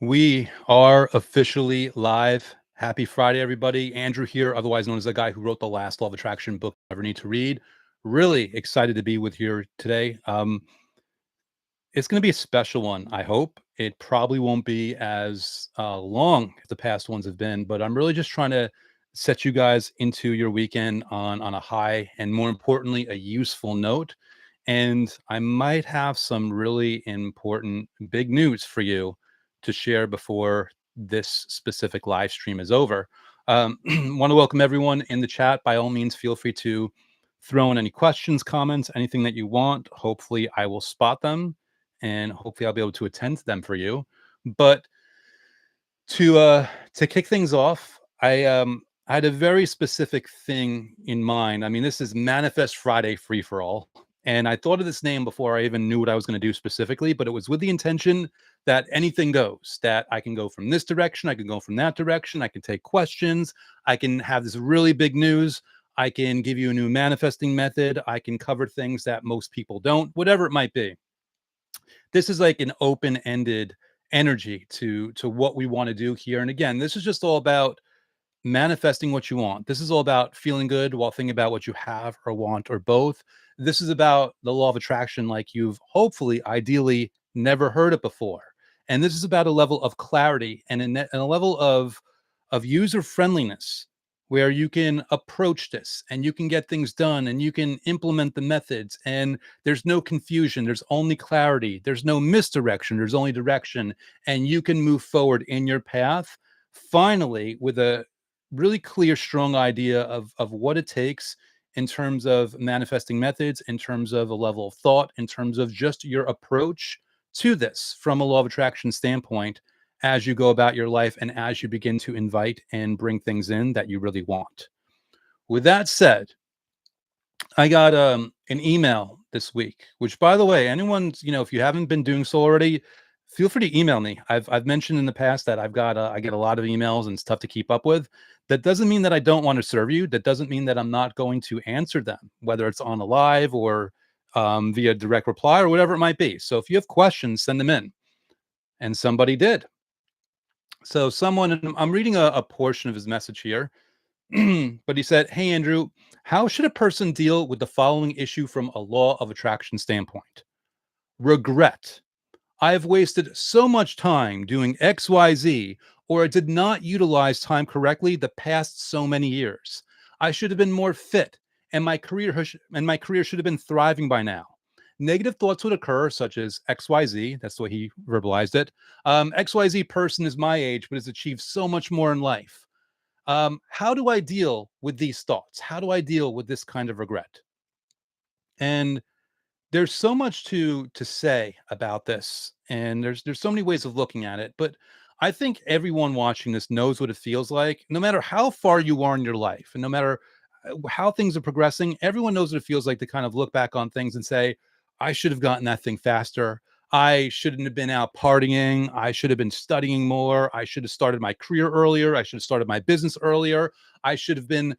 We are officially live. Happy Friday, everybody. Andrew here, otherwise known as the guy who wrote the last Law of Attraction book you ever need to read. Really excited to be with you here today. It's going to be a special one, I hope. It probably won't be as long as the past ones have been, but I'm really just trying to set you guys into your weekend on a high and, more importantly, a useful note. And I might have some really important big news for you to share before this specific live stream is over. Want to welcome everyone in the chat. By all means, feel free to throw in any questions, comments, anything that you want. Hopefully, I will spot them and hopefully I'll be able to attend to them for you. But to kick things off, I had a very specific thing in mind. I mean, this is Manifest Friday Free for All. And I thought of this name before I even knew what I was going to do specifically, but it was with the intention that anything goes, that I can go from this direction, I can go from that direction, I can take questions, I can have this really big news, I can give you a new manifesting method, I can cover things that most people don't, whatever it might be. This is like an open-ended energy to what we want to do here. And again, this is just all about manifesting what you want. This is all about feeling good while thinking about what you have or want or both. This is about the law of attraction like you've hopefully, ideally, never heard it before. And this is about a level of clarity and a level of user friendliness where you can approach this and you can get things done and you can implement the methods and there's no confusion, there's only clarity, there's no misdirection, there's only direction, and you can move forward in your path finally with a really clear, strong idea of what it takes in terms of manifesting methods, in terms of a level of thought, in terms of just your approach to this from a law of attraction standpoint as you go about your life and as you begin to invite and bring things in that you really want. With that said, I got an email this week, which, by the way, anyone, if you haven't been doing so already, feel free to email me. I've mentioned in the past that I get a lot of emails and it's tough to keep up with. That doesn't mean that I don't want to serve you. That doesn't mean that I'm not going to answer them, whether it's on a live or via direct reply or whatever it might be. So if you have questions, send them in. And somebody did. So I'm reading a portion of his message here. But he said, "Hey, Andrew, how should a person deal with the following issue from a law of attraction standpoint? Regret. I have wasted so much time doing XYZ, or I did not utilize time correctly the past so many years. I should have been more fit, and my career should have been thriving by now. Negative thoughts would occur, such as XYZ. That's the way he verbalized it. XYZ person is my age, but has achieved so much more in life. How do I deal with these thoughts? How do I deal with this kind of regret?" And there's so much to say about this, and there's so many ways of looking at it. But I think everyone watching this knows what it feels like, no matter how far you are in your life, and no matter how things are progressing. Everyone knows what it feels like to kind of look back on things and say, "I should have gotten that thing faster. I shouldn't have been out partying. I should have been studying more. I should have started my career earlier. I should have started my business earlier. I should have been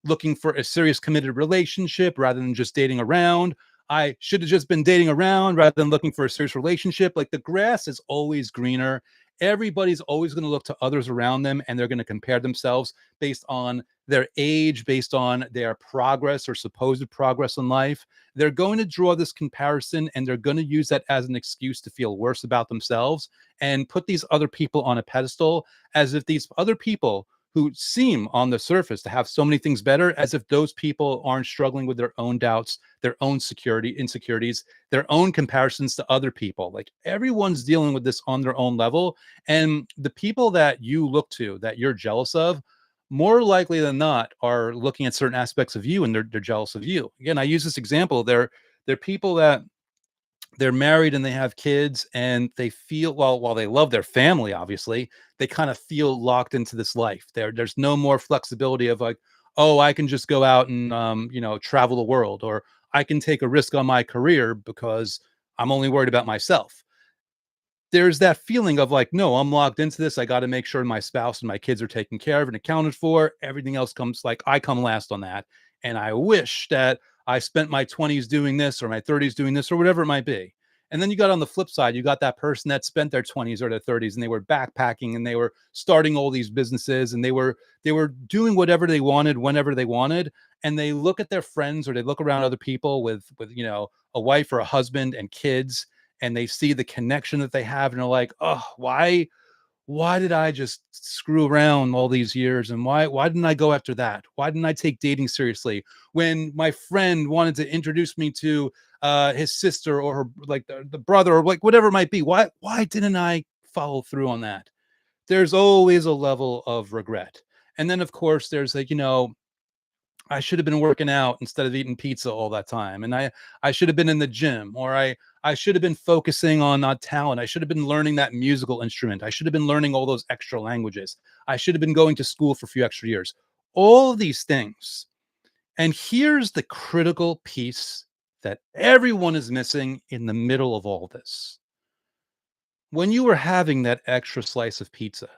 looking for a serious committed relationship rather than just dating around. I should have just been dating around rather than looking for a serious relationship." Like, the grass is always greener. Everybody's always going to look to others around them and they're going to compare themselves based on their age, based on their progress or supposed progress in life. They're going to draw this comparison and they're going to use that as an excuse to feel worse about themselves and put these other people on a pedestal, as if these other people who seem on the surface to have so many things better, as if those people aren't struggling with their own doubts, their own insecurities, their own comparisons to other people. Like, everyone's dealing with this on their own level. And the people that you look to, that you're jealous of, more likely than not are looking at certain aspects of you and they're jealous of you. Again, I use this example. They're people that they're married and they have kids and they feel, well, while they love their family, obviously, they kind of feel locked into this life. There's no more flexibility of like, oh, I can just go out and travel the world, or I can take a risk on my career because I'm only worried about myself. There's that feeling of like, no, I'm locked into this. I got to make sure my spouse and my kids are taken care of and accounted for. Everything else comes, like, I come last on that. And I wish that I spent my 20s doing this or my 30s doing this or whatever it might be. And then you got on the flip side, you got that person that spent their 20s or their 30s and they were backpacking and they were starting all these businesses and they were doing whatever they wanted whenever they wanted. And they look at their friends or they look around other people with a wife or a husband and kids, and they see the connection that they have and they're like, oh, why did I just screw around all these years? And why didn't I go after that? Why didn't I take dating seriously when my friend wanted to introduce me to his sister or her, like the brother or like whatever it might be? Why didn't I follow through on that? There's always a level of regret. And then of course there's like, I should have been working out instead of eating pizza all that time. And I should have been in the gym, or I should have been focusing on talent. I should have been learning that musical instrument. I should have been learning all those extra languages. I should have been going to school for a few extra years. All of these things. And here's the critical piece that everyone is missing in the middle of all this. When you were having that extra slice of pizza,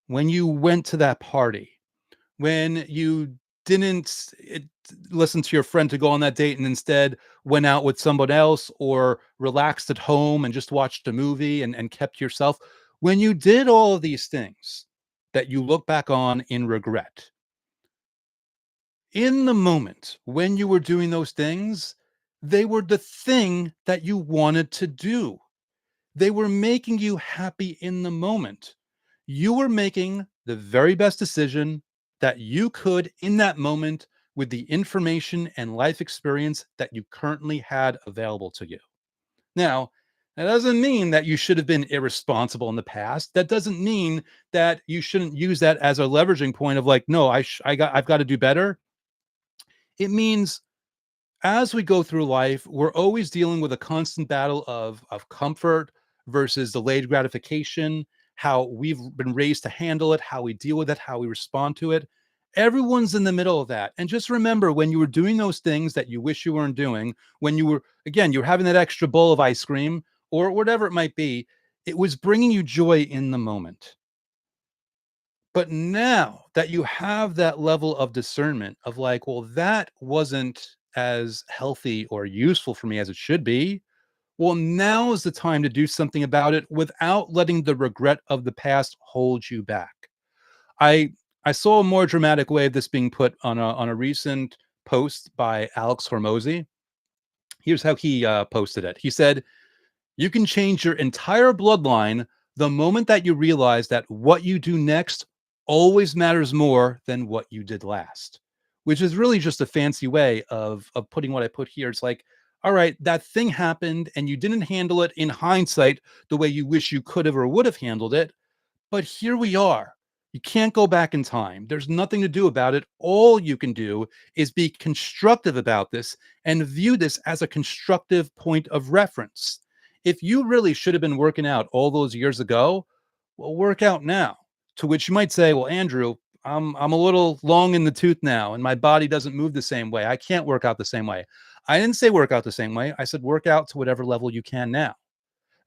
when you went to that party, when you didn't listen to your friend to go on that date and instead went out with someone else or relaxed at home and just watched a movie and kept yourself, when you did all of these things that you look back on in regret, in the moment when you were doing those things, they were the thing that you wanted to do. They were making you happy in the moment. You were making the very best decision that you could in that moment with the information and life experience that you currently had available to you. Now, that doesn't mean that you should have been irresponsible in the past. That doesn't mean that you shouldn't use that as a leveraging point of like, no, I've got to do better. It means as we go through life, we're always dealing with a constant battle of comfort versus delayed gratification, how we've been raised to handle it, how we deal with it, how we respond to it. Everyone's in the middle of that. And just remember when you were doing those things that you wish you weren't doing, when you were, again, you're having that extra bowl of ice cream or whatever it might be, it was bringing you joy in the moment. But now that you have that level of discernment of like, well, that wasn't as healthy or useful for me as it should be. Well, now is the time to do something about it without letting the regret of the past hold you back. I I saw a more dramatic way of this being put on a recent post by Alex Hormozy. Here's how he posted it. He said, "You can change your entire bloodline the moment that you realize that what you do next always matters more than what you did last," which is really just a fancy way of putting what I put here. It's like, all right, that thing happened and you didn't handle it in hindsight the way you wish you could have or would have handled it. But here we are. You can't go back in time. There's nothing to do about it. All you can do is be constructive about this and view this as a constructive point of reference. If you really should have been working out all those years ago, well, work out now. To which you might say, well, Andrew, I'm a little long in the tooth now and my body doesn't move the same way. I can't work out the same way. I didn't say work out the same way. I said work out to whatever level you can now.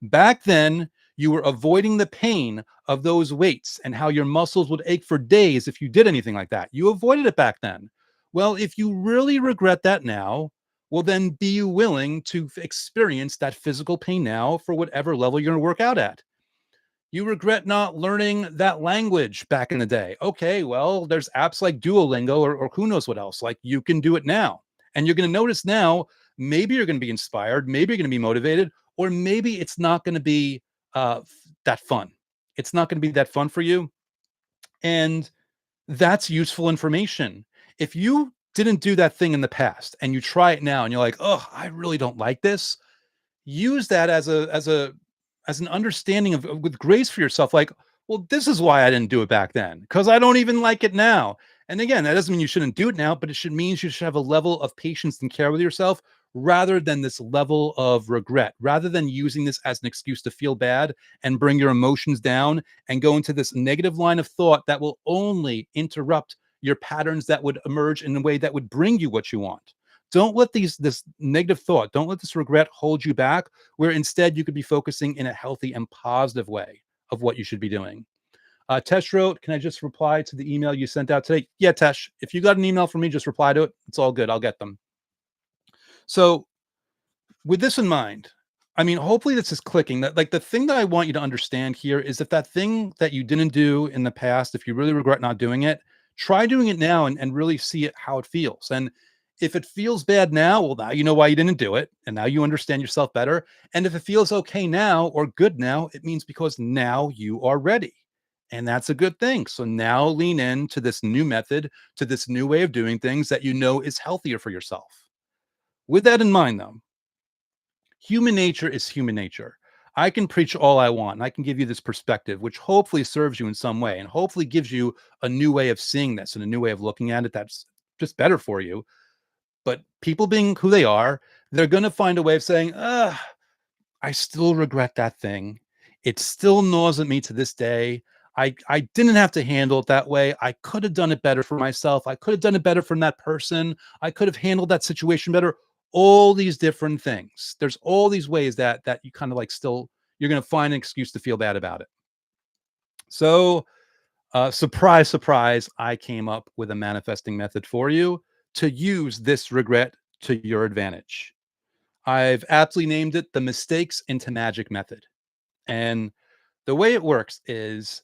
Back then, you were avoiding the pain of those weights and how your muscles would ache for days if you did anything like that. You avoided it back then. Well, if you really regret that now, well, then be willing to experience that physical pain now for whatever level you're going to work out at. You regret not learning that language back in the day. Okay, well, there's apps like Duolingo or who knows what else. Like you can do it now. And you're going to notice now, maybe you're going to be inspired, maybe you're going to be motivated, or maybe it's not going to be that fun. It's not going to be that fun for you. And that's useful information. If you didn't do that thing in the past and you try it now and you're like, oh, I really don't like this, use that as an understanding of with grace for yourself, like, well, this is why I didn't do it back then because I don't even like it now. And again, that doesn't mean you shouldn't do it now, but it should mean you should have a level of patience and care with yourself rather than this level of regret, rather than using this as an excuse to feel bad and bring your emotions down and go into this negative line of thought that will only interrupt your patterns that would emerge in a way that would bring you what you want. Don't let this negative thought, don't let this regret hold you back, where instead you could be focusing in a healthy and positive way of what you should be doing. Tesh wrote, can I just reply to the email you sent out today? Yeah, Tesh, if you got an email from me, just reply to it. It's all good. I'll get them. So with this in mind, I mean, hopefully this is clicking. That like the thing that I want you to understand here is that that thing that you didn't do in the past, if you really regret not doing it, try doing it now and really see it how it feels. And if it feels bad now, well, now you know why you didn't do it, and now you understand yourself better. And if it feels okay now or good now, it means because now you are ready. And that's a good thing. So now lean into this new method, to this new way of doing things that you know is healthier for yourself. With that in mind, though, human nature is human nature. I can preach all I want, and I can give you this perspective, which hopefully serves you in some way and hopefully gives you a new way of seeing this and a new way of looking at it that's just better for you. But people being who they are, they're going to find a way of saying, I still regret that thing. It still gnaws at me to this day. I didn't have to handle it that way. I could have done it better for myself. I could have done it better from that person. I could have handled that situation better. All these different things. There's all these ways that you kind of like still you're going to find an excuse to feel bad about it. So, surprise, surprise, I came up with a manifesting method for you to use this regret to your advantage. I've aptly named it the mistakes into magic method. And the way it works is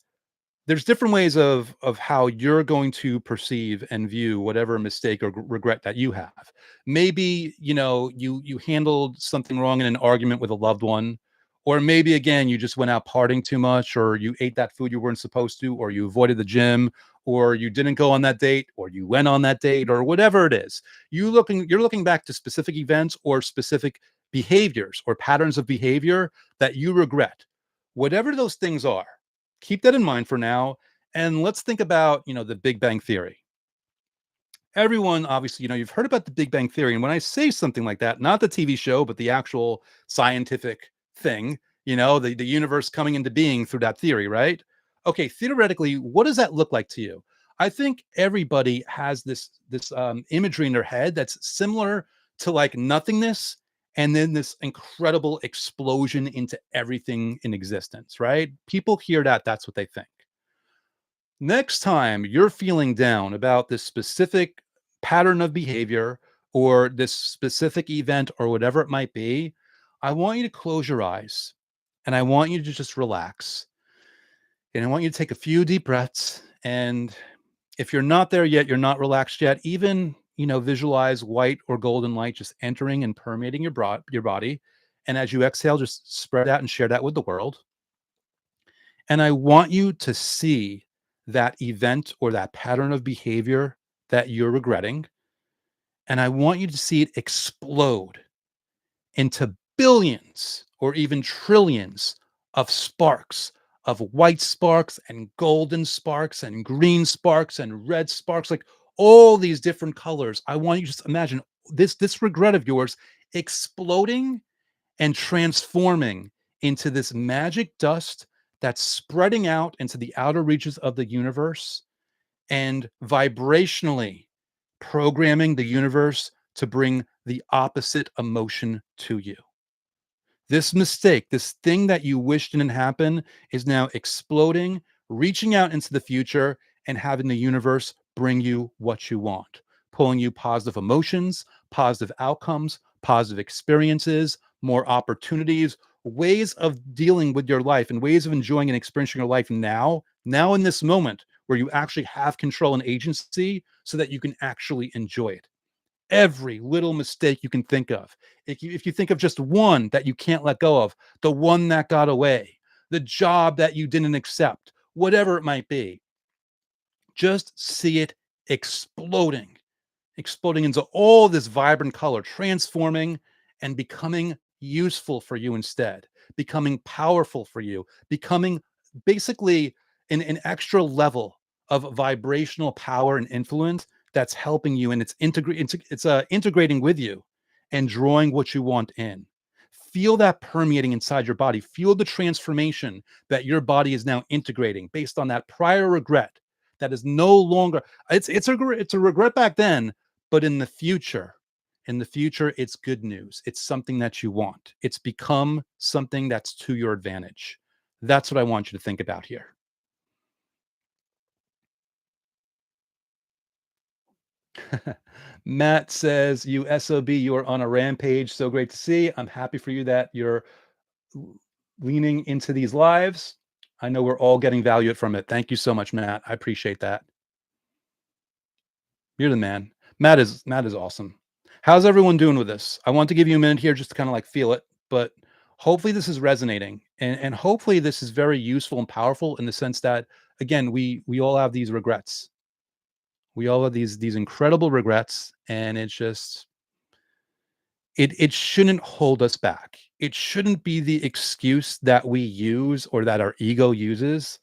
there's different ways of how you're going to perceive and view whatever mistake or regret that you have. Maybe, you handled something wrong in an argument with a loved one, or maybe again you just went out partying too much, or you ate that food you weren't supposed to, or you avoided the gym, or you didn't go on that date, or you went on that date, or whatever it is. You're looking back to specific events or specific behaviors or patterns of behavior that you regret. Whatever those things are, keep that in mind for now. And let's think about, the Big Bang Theory. Everyone, obviously, you've heard about the Big Bang Theory. And when I say something like that, not the TV show, but the actual scientific thing, the universe coming into being through that theory, right? Okay, theoretically, what does that look like to you? I think everybody has this imagery in their head that's similar to like nothingness and then this incredible explosion into everything in existence, right? People hear that, that's what they think. Next time you're feeling down about this specific pattern of behavior or this specific event or whatever it might be, I want you to close your eyes and I want you to just relax. And I want you to take a few deep breaths. And if you're not there yet, you're not relaxed yet, even, visualize white or golden light just entering and permeating your body. And as you exhale, just spread out and share that with the world. And I want you to see that event or that pattern of behavior that you're regretting. And I want you to see it explode into billions or even trillions of sparks, of white sparks and golden sparks and green sparks and red sparks, like all these different colors. I want you to just imagine this regret of yours exploding and transforming into this magic dust that's spreading out into the outer reaches of the universe and vibrationally programming the universe to bring the opposite emotion to you. This mistake, this thing that you wish didn't happen, is now exploding, reaching out into the future, and having the universe bring you what you want, pulling you positive emotions, positive outcomes, positive experiences, more opportunities, ways of dealing with your life, and ways of enjoying and experiencing your life now in this moment where you actually have control and agency so that you can actually enjoy it. Every little mistake you can think of. If you think of just one that you can't let go of, the one that got away, the job that you didn't accept, whatever it might be, just see it exploding, exploding into all this vibrant color, transforming and becoming useful for you instead, becoming powerful for you, becoming basically an extra level of vibrational power and influence that's helping you and it's integrating with you and drawing what you want in. Feel that permeating inside your body. Feel the transformation that your body is now integrating based on that prior regret that is no longer it's a regret back then, but in the future, it's good news. It's something that you want. It's become something that's to your advantage. That's what I want you to think about here. Matt says, "You SOB, you are on a rampage. So great to see. I'm happy for you that you're leaning into these lives. I know we're all getting value from it. Thank you so much, Matt. I appreciate that. You're the man. Matt is awesome. How's everyone doing with this? I want to give you a minute here just to kind of like feel it, but hopefully this is resonating and hopefully this is very useful and powerful in the sense that again, we all have these regrets. We all have these incredible regrets and it's just it shouldn't hold us back. It shouldn't be the excuse that we use or that our ego uses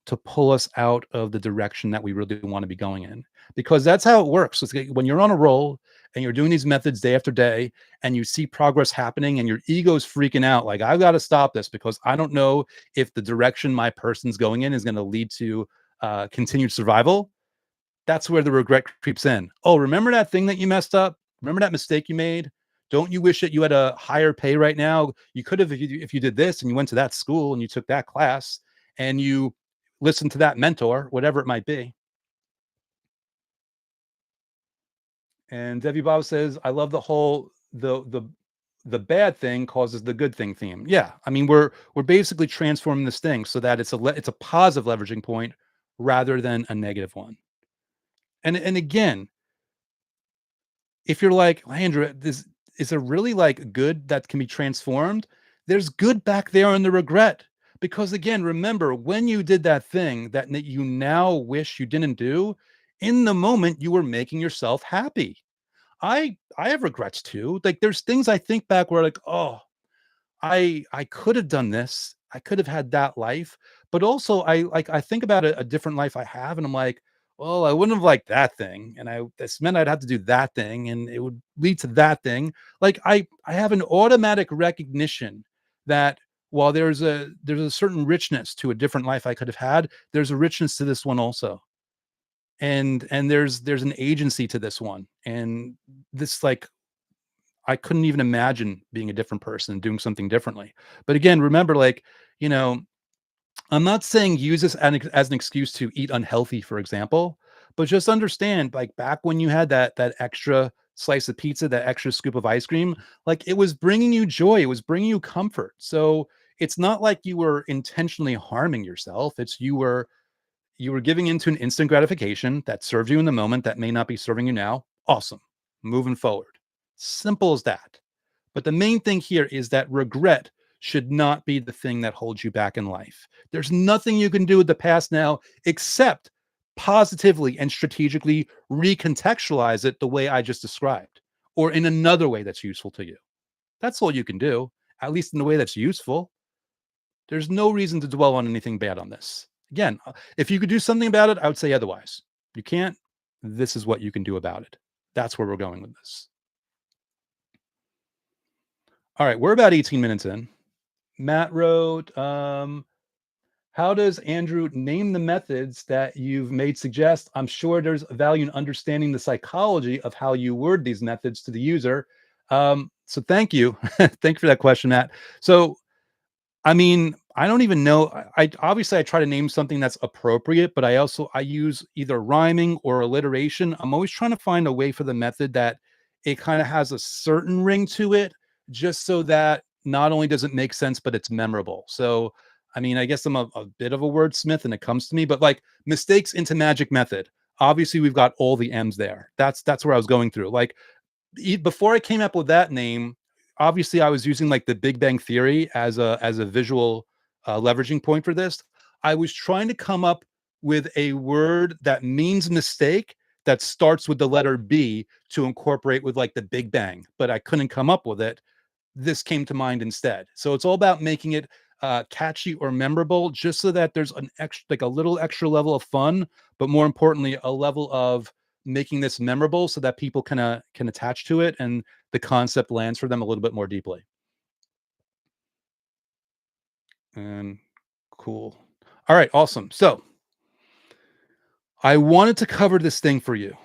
to pull us out of the direction that we really want to be going in because that's how it works. It's like when you're on a roll and you're doing these methods day after day and you see progress happening and your ego's freaking out like I've got to stop this because I don't know if the direction my person's going in is going to lead to continued survival. That's where the regret creeps in. Oh, remember that thing that you messed up? Remember that mistake you made? Don't you wish that you had a higher pay right now? You could have if you did this and you went to that school and you took that class and you listened to that mentor, whatever it might be. And Debbie Bob says, "I love the whole the bad thing causes the good thing theme." Yeah, I mean we're basically transforming this thing so that it's a positive leveraging point rather than a negative one. And again, if you're like, Landra, this is there really like good that can be transformed? There's good back there in the regret. Because again, remember when you did that thing that you now wish you didn't do, in the moment you were making yourself happy. I have regrets too. Like there's things I think back where like, oh, I could have done this. I could have had that life, but also I think about a different life I have, and I'm like, well, I wouldn't have liked that thing, and I this meant I'd have to do that thing, and it would lead to that thing. Like I have an automatic recognition that while there's a certain richness to a different life I could have had, there's a richness to this one also, and there's an agency to this one, and this like I couldn't even imagine being a different person, doing something differently. But again, remember, like, you know, I'm not saying use this as an excuse to eat unhealthy, for example, but just understand, like, back when you had that extra slice of pizza, that extra scoop of ice cream, like, it was bringing you joy, it was bringing you comfort. So it's not like you were intentionally harming yourself. It's you were giving into an instant gratification that served you in the moment that may not be serving you now. Awesome. Moving forward. Simple as that. But the main thing here is that regret should not be the thing that holds you back in life. There's nothing you can do with the past now except positively and strategically recontextualize it the way I just described, or in another way that's useful to you. That's all you can do, at least in the way that's useful. There's no reason to dwell on anything bad on this. Again, if you could do something about it, I would say otherwise. You can't. This is what you can do about it. That's where we're going with this. All right, we're about 18 minutes in. Matt wrote, how does Andrew name the methods that you've made suggest? I'm sure there's value in understanding the psychology of how you word these methods to the user. So thank you. Thank you for that question, Matt. So I mean, I don't even know. I obviously I try to name something that's appropriate, but I use either rhyming or alliteration. I'm always trying to find a way for the method that it kind of has a certain ring to it, just so that not only does it make sense, but it's memorable. So, I mean, I guess I'm a bit of a wordsmith and it comes to me, but like mistakes into magic method. Obviously, we've got all the M's there. That's where I was going through. Like before I came up with that name, obviously I was using like the Big Bang Theory as a visual leveraging point for this. I was trying to come up with a word that means mistake that starts with the letter B to incorporate with like the Big Bang, but I couldn't come up with it. This came to mind instead. So it's all about making it catchy or memorable, just so that there's an extra, like a little extra level of fun, but more importantly, a level of making this memorable so that people can attach to it and the concept lands for them a little bit more deeply. And cool. All right, awesome. So I wanted to cover this thing for you,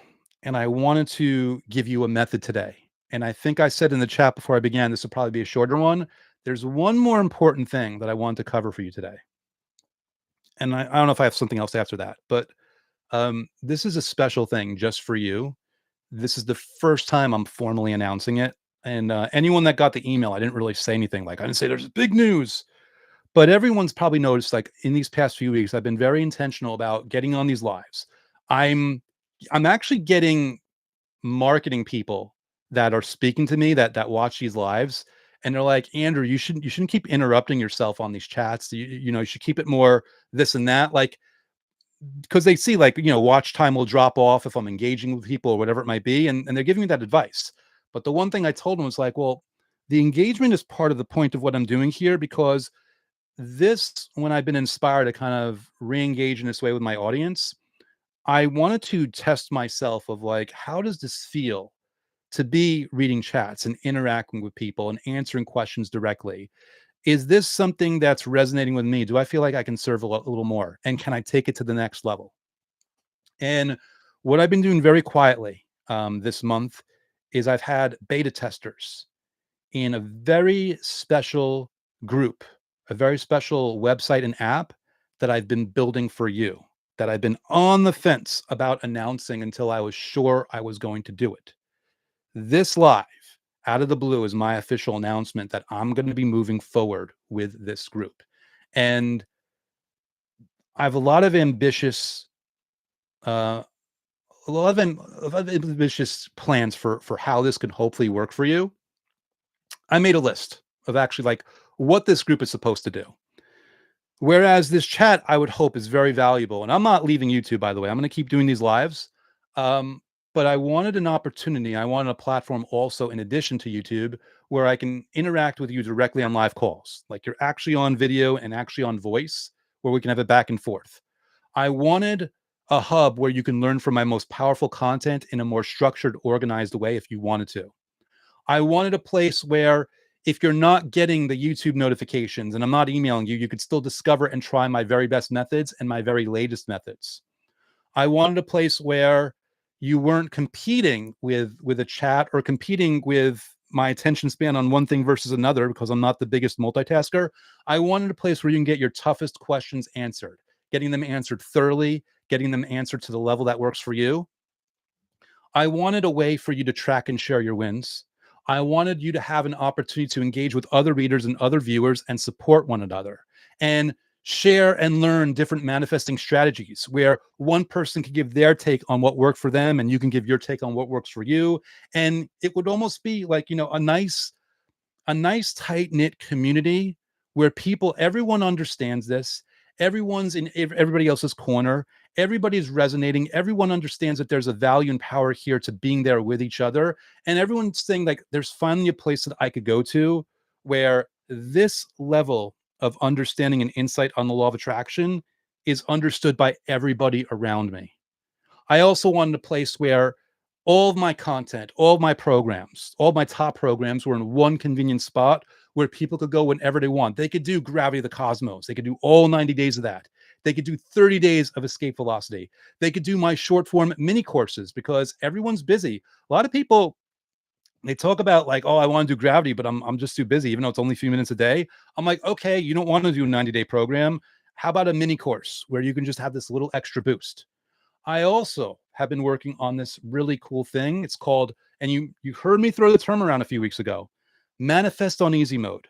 and I wanted to give you a method today. And I think I said in the chat before I began, this will probably be a shorter one. There's one more important thing that I wanted to cover for you today. And I don't know if I have something else after that, but this is a special thing just for you. This is the first time I'm formally announcing it. And anyone that got the email, I didn't really say anything. Like I didn't say there's big news, but everyone's probably noticed. Like in these past few weeks, I've been very intentional about getting on these lives. I'm I'm actually getting marketing people that are speaking to me that watch these lives, and they're like, Andrew, you shouldn't keep interrupting yourself on these chats. You should keep it more this and that. Like because they see like watch time will drop off if I'm engaging with people or whatever it might be, and they're giving me that advice. But the one thing I told them was like, well, the engagement is part of the point of what I'm doing here, because this, when I've been inspired to kind of re-engage in this way with my audience, I wanted to test myself of like, how does this feel to be reading chats and interacting with people and answering questions directly? Is this something that's resonating with me? Do I feel like I can serve a little more? And can I take it to the next level? And what I've been doing very quietly this month is I've had beta testers in a very special group, a very special website and app that I've been building for you, that I've been on the fence about announcing until I was sure I was going to do it. This live out of the blue is my official announcement that I'm going to be moving forward with this group. And I have uh, a lot of ambitious plans for how this could hopefully work for you. I made a list of actually like what this group is supposed to do. Whereas this chat, I would hope, is very valuable. And I'm not leaving YouTube, by the way. I'm going to keep doing these lives. Um, but I wanted an opportunity. I wanted a platform also, in addition to YouTube, where I can interact with you directly on live calls. Like you're actually on video and actually on voice, where we can have it back and forth. I wanted a hub where you can learn from my most powerful content in a more structured, organized way if you wanted to. I wanted a place where if you're not getting the YouTube notifications and I'm not emailing you, you could still discover and try my very best methods and my very latest methods. I wanted a place where you weren't competing with a chat or competing with my attention span on one thing versus another, because I'm not the biggest multitasker. I wanted a place where you can get your toughest questions answered, getting them answered thoroughly, getting them answered to the level that works for you. I wanted a way for you to track and share your wins. I wanted you to have an opportunity to engage with other readers and other viewers and support one another and share and learn different manifesting strategies where one person can give their take on what worked for them and you can give your take on what works for you. And it would almost be like, a nice tight knit community where everyone understands this. Everyone's in everybody else's corner. Everybody's resonating. Everyone understands that there's a value and power here to being there with each other. And everyone's saying, like, there's finally a place that I could go to where this level of understanding and insight on the law of attraction is understood by everybody around me. I also wanted a place where all of my content, all of my programs, all of my top programs were in one convenient spot where people could go whenever they want. They could do Gravity of the Cosmos. They could do all 90 days of that. They could do 30 days of Escape Velocity. They could do my short form mini courses because everyone's busy. A lot of people, they talk about like, oh, I want to do Gravity, but I'm just too busy, even though it's only a few minutes a day. I'm like, okay, you don't want to do a 90-day program. How about a mini course where you can just have this little extra boost? I also have been working on this really cool thing. It's called, and you heard me throw the term around a few weeks ago, Manifest on Easy Mode.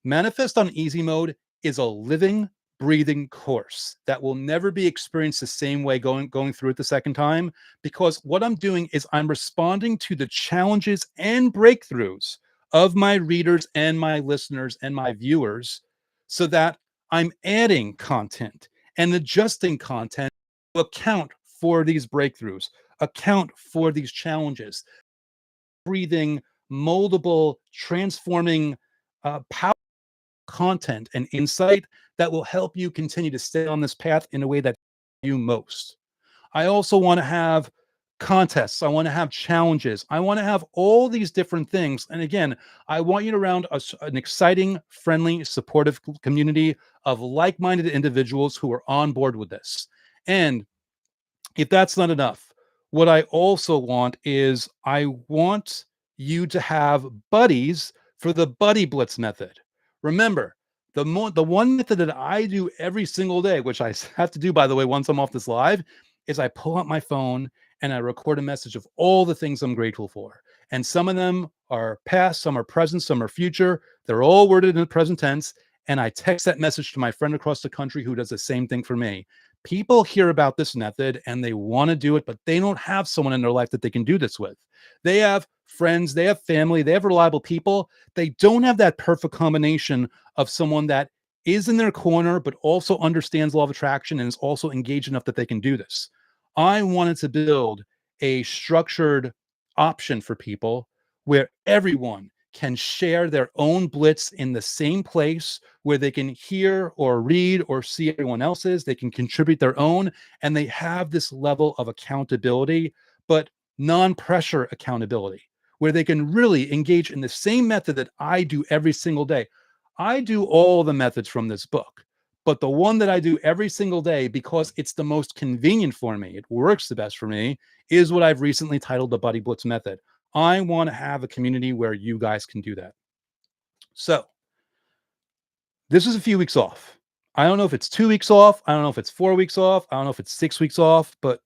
Manifest on Easy Mode is a living, breathing course that will never be experienced the same way going through it the second time, because what I'm doing is I'm responding to the challenges and breakthroughs of my readers and my listeners and my viewers, so that I'm adding content and adjusting content to account for these breakthroughs, account for these challenges, breathing, moldable, transforming, power content and insight that will help you continue to stay on this path in a way that you most. I also want to have contests. I want to have challenges. I want to have all these different things. And again, I want you to round an exciting, friendly, supportive community of like-minded individuals who are on board with this. And if that's not enough, what I also want is I want you to have buddies for the Buddy Blitz method. Remember, the one method that I do every single day, which I have to do, by the way, once I'm off this live, is I pull out my phone and I record a message of all the things I'm grateful for. And some of them are past, some are present, some are future. They're all worded in the present tense. And I text that message to my friend across the country who does the same thing for me. People hear about this method and they want to do it, but they don't have someone in their life that they can do this with. They have friends, they have family, they have reliable people. They don't have that perfect combination of someone that is in their corner, but also understands law of attraction and is also engaged enough that they can do this. I wanted to build a structured option for people where everyone can share their own blitz in the same place where they can hear or read or see everyone else's. They can contribute their own, and they have this level of accountability, but non-pressure accountability, where they can really engage in the same method that I do every single day. I do all the methods from this book, but the one that I do every single day, because it's the most convenient for me, it works the best for me, is what I've recently titled the Buddy Blitz Method. I want to have a community where you guys can do that. So this is a few weeks off. I don't know if it's 2 weeks off. I don't know if it's 4 weeks off. I don't know if it's 6 weeks off, but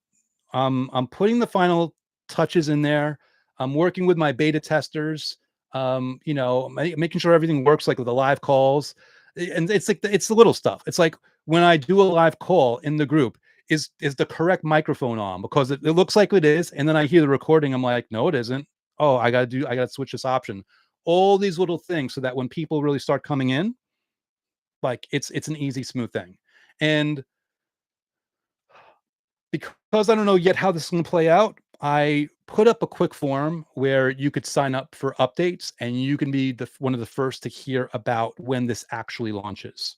I'm putting the final touches in there. I'm working with my beta testers. Making sure everything works, like with the live calls. And it's like it's the little stuff. It's like when I do a live call in the group, is the correct microphone on? Because it looks like it is, and then I hear the recording. I'm like, no, it isn't. Oh, I gotta switch this option. All these little things so that when people really start coming in, like it's an easy, smooth thing. And because I don't know yet how this is going to play out, I put up a quick form where you could sign up for updates and you can be one of the first to hear about when this actually launches.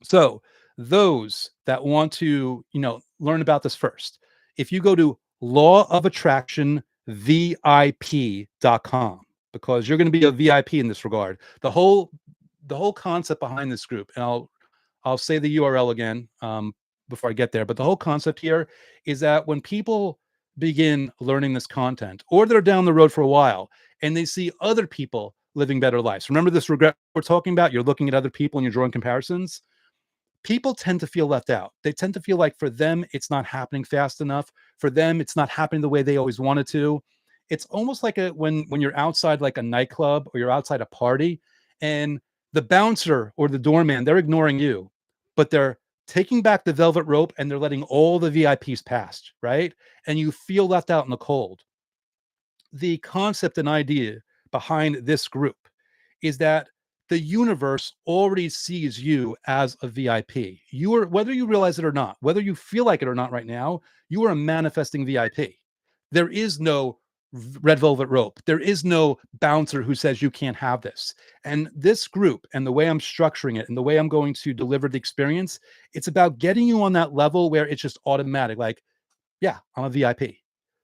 So those that want to, learn about this first, if you go to lawofattractionvip.com, because you're going to be a VIP in this regard. The whole concept behind this group, and I'll say the URL again before I get there. But the whole concept here is that when people begin learning this content, or they're down the road for a while and they see other people living better lives, remember this regret we're talking about? You're looking at other people and you're drawing comparisons. People tend to feel left out. They tend to feel like for them, it's not happening fast enough. For them, it's not happening the way they always wanted to. It's almost like when you're outside like a nightclub or you're outside a party and the bouncer or the doorman, they're ignoring you, but they're taking back the velvet rope and they're letting all the VIPs past, right? And you feel left out in the cold. The concept and idea behind this group is that the universe already sees you as a VIP. You are, whether you realize it or not, whether you feel like it or not right now, you are a manifesting VIP. There is no red velvet rope. There is no bouncer who says you can't have this. And this group and the way I'm structuring it and the way I'm going to deliver the experience, it's about getting you on that level where it's just automatic. Like, yeah, I'm a VIP.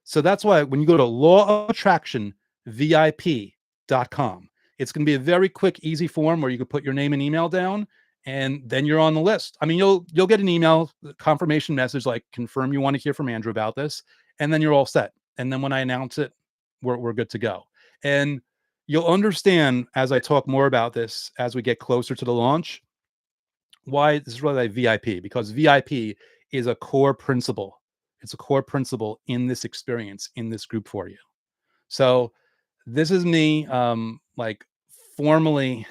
So that's why when you go to lawofattractionvip.com, it's going to be a very quick, easy form where you can put your name and email down, and then you're on the list. I mean, you'll get an email confirmation message like confirm you want to hear from Andrew about this, and then you're all set. And then when I announce it, we're good to go. And you'll understand as I talk more about this as we get closer to the launch why this is really like VIP, because VIP is a core principle. It's a core principle in this experience, in this group for you. So this is me like formally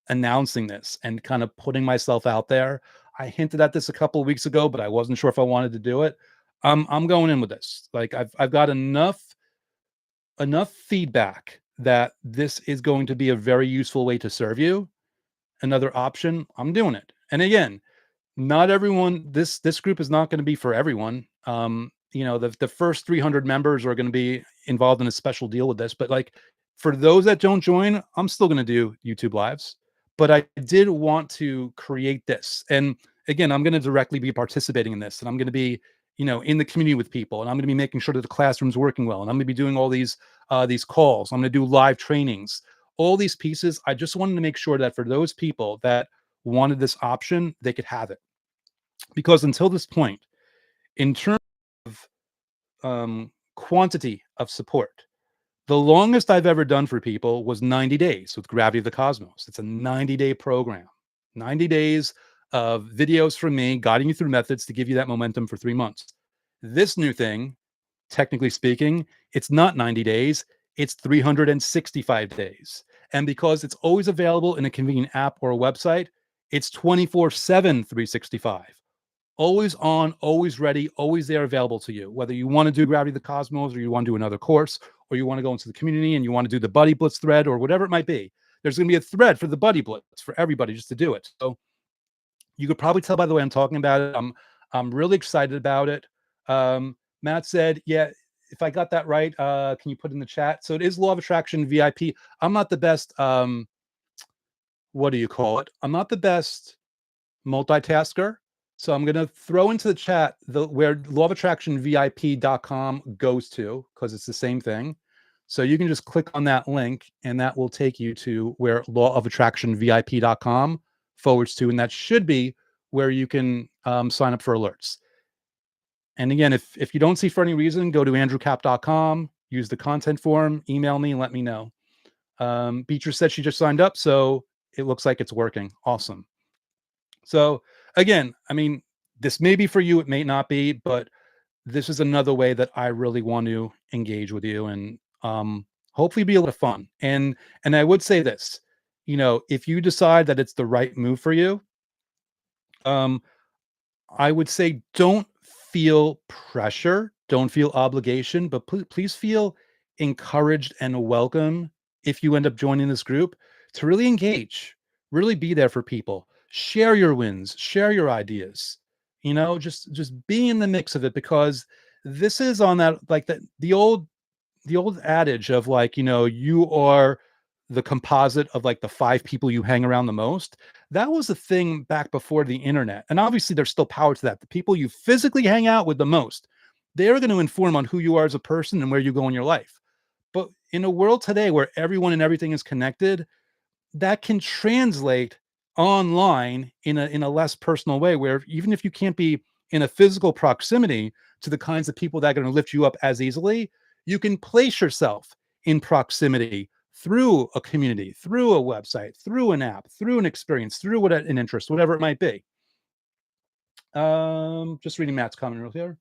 announcing this and kind of putting myself out there. I hinted at this a couple of weeks ago, but I wasn't sure if I wanted to do it. I'm going in with this. Like I've got enough feedback that this is going to be a very useful way to serve you. Another option, I'm doing it. And again, not everyone, this group is not going to be for everyone. The first 300 members are going to be involved in a special deal with this, but like for those that don't join, I'm still going to do YouTube lives. But I did want to create this. And again, I'm going to directly be participating in this, and I'm going to be, in the community with people, and I'm going to be making sure that the classroom's working well, and I'm going to be doing all these calls. I'm going to do live trainings, all these pieces. I just wanted to make sure that for those people that wanted this option, they could have it. Because until this point, in terms of quantity of support, the longest I've ever done for people was 90 days with Gravity of the Cosmos. It's a 90-day program, 90 days of videos from me guiding you through methods to give you that momentum for 3 months. This new thing, technically speaking, it's not 90 days, it's 365 days. And because it's always available in a convenient app or a website, it's 24/7, 365. Always on, always ready, always there available to you. Whether you want to do Gravity of the Cosmos or you want to do another course or you want to go into the community and you want to do the Buddy Blitz thread or whatever it might be, there's going to be a thread for the Buddy Blitz for everybody just to do it. So you could probably tell by the way I'm talking about it. I'm really excited about it. Matt said, yeah, if I got that right, can you put in the chat? So it is Law of Attraction VIP. I'm not the best, what do you call it? I'm not the best multitasker. So I'm going to throw into the chat where lawofattractionvip.com goes to, because it's the same thing. So you can just click on that link and that will take you to where lawofattractionvip.com forwards to, and that should be where you can sign up for alerts. And again, if you don't see for any reason, go to andrewcap.com, use the content form, email me and let me know. Beatrice said she just signed up, so it looks like it's working. Awesome. So again, I mean, this may be for you, it may not be, but this is another way that I really want to engage with you and hopefully be a lot of fun. And I would say this, you know, if you decide that it's the right move for you, I would say don't feel pressure, don't feel obligation, but please feel encouraged and welcome if you end up joining this group to really engage, really be there for people, share your wins, share your ideas, you know, just be in the mix of it, because this is on that, like the old adage of like, you know, you are the composite of like the 5 people you hang around the most. That was a thing back before the internet. And obviously there's still power to that. The people you physically hang out with the most, they're going to inform on who you are as a person and where you go in your life. But in a world today where everyone and everything is connected, that can translate online in a less personal way, where even if you can't be in a physical proximity to the kinds of people that are going to lift you up as easily, you can place yourself in proximity through a community, through a website, through an app, through an experience, through an interest, whatever it might be. Just reading Matt's comment real here.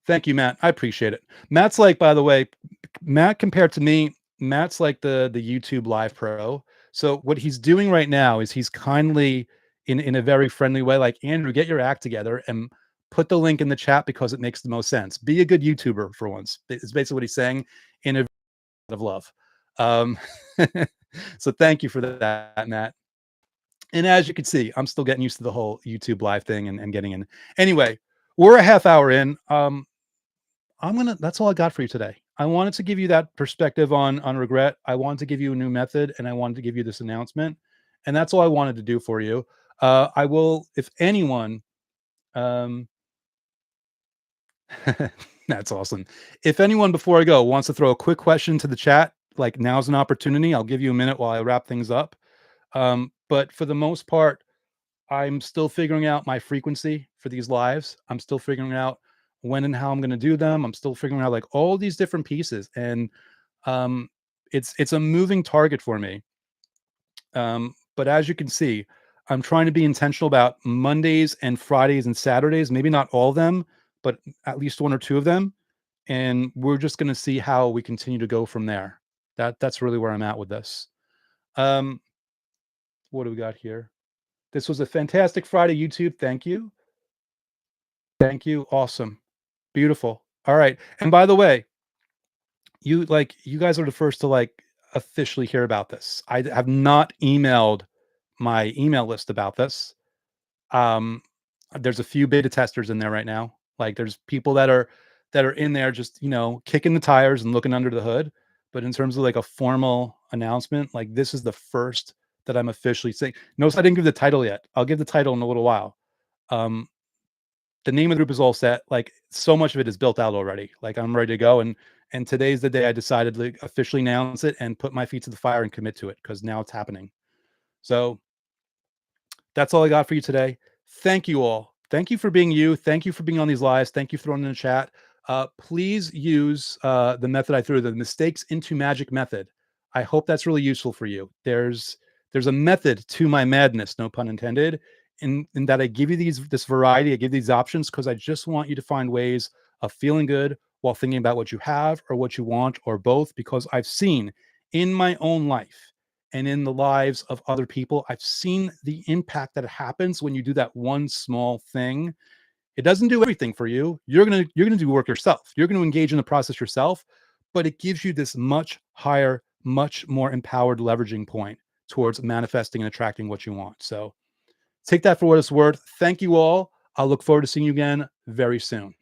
Thank you, Matt. I appreciate it. Matt's like, by the way, Matt compared to me, Matt's like the YouTube live pro. So what he's doing right now is he's kindly in a very friendly way, like, Andrew, get your act together and put the link in the chat because it makes the most sense. Be a good YouTuber for once. It's basically what he's saying in a of love. So thank you for that, Matt. And as you can see, I'm still getting used to the whole YouTube live thing and getting in. Anyway, we're a half hour in. That's all I got for you today. I wanted to give you that perspective on regret. I wanted to give you a new method, and I wanted to give you this announcement, and that's all I wanted to do for you. I will, if anyone, that's awesome. If anyone before I go wants to throw a quick question to the chat, like, now's an opportunity. I'll give you a minute while I wrap things up. But for the most part, I'm still figuring out my frequency for these lives. I'm still figuring out when and how I'm going to do them. I'm still figuring out like all these different pieces, and it's a moving target for me. But as you can see, I'm trying to be intentional about Mondays and Fridays and Saturdays. Maybe not all of them, but at least 1 or 2 of them. And we're just going to see how we continue to go from there. That's really where I'm at with this. What do we got here? This was a fantastic Friday, YouTube. Thank you. Thank you. Awesome. Beautiful. All right. And by the way, you guys are the first to like officially hear about this. I have not emailed my email list about this. There's a few beta testers in there right now. Like, there's people that are in there just, you know, kicking the tires and looking under the hood. But in terms of like a formal announcement, like, this is the first that I'm officially saying. Notice I didn't give the title yet. I'll give the title in a little while. The name of the group is all set. Like, so much of it is built out already. Like, I'm ready to go. And today's the day I decided to officially announce it and put my feet to the fire and commit to it, because now it's happening. So that's all I got for you today. Thank you all. Thank you for being you. Thank you for being on these lives. Thank you for throwing in the chat. Please use the method I threw, the mistakes into magic method. I hope that's really useful for you. There's a method to my madness, no pun intended, in that I give you this variety, I give these options because I just want you to find ways of feeling good while thinking about what you have or what you want or both, because I've seen in my own life and in the lives of other people, I've seen the impact that happens when you do that one small thing. It doesn't do everything for you. You're gonna do work yourself. You're gonna engage in the process yourself, but it gives you this much higher, much more empowered leveraging point towards manifesting and attracting what you want. So take that for what it's worth. Thank you all. I'll look forward to seeing you again very soon.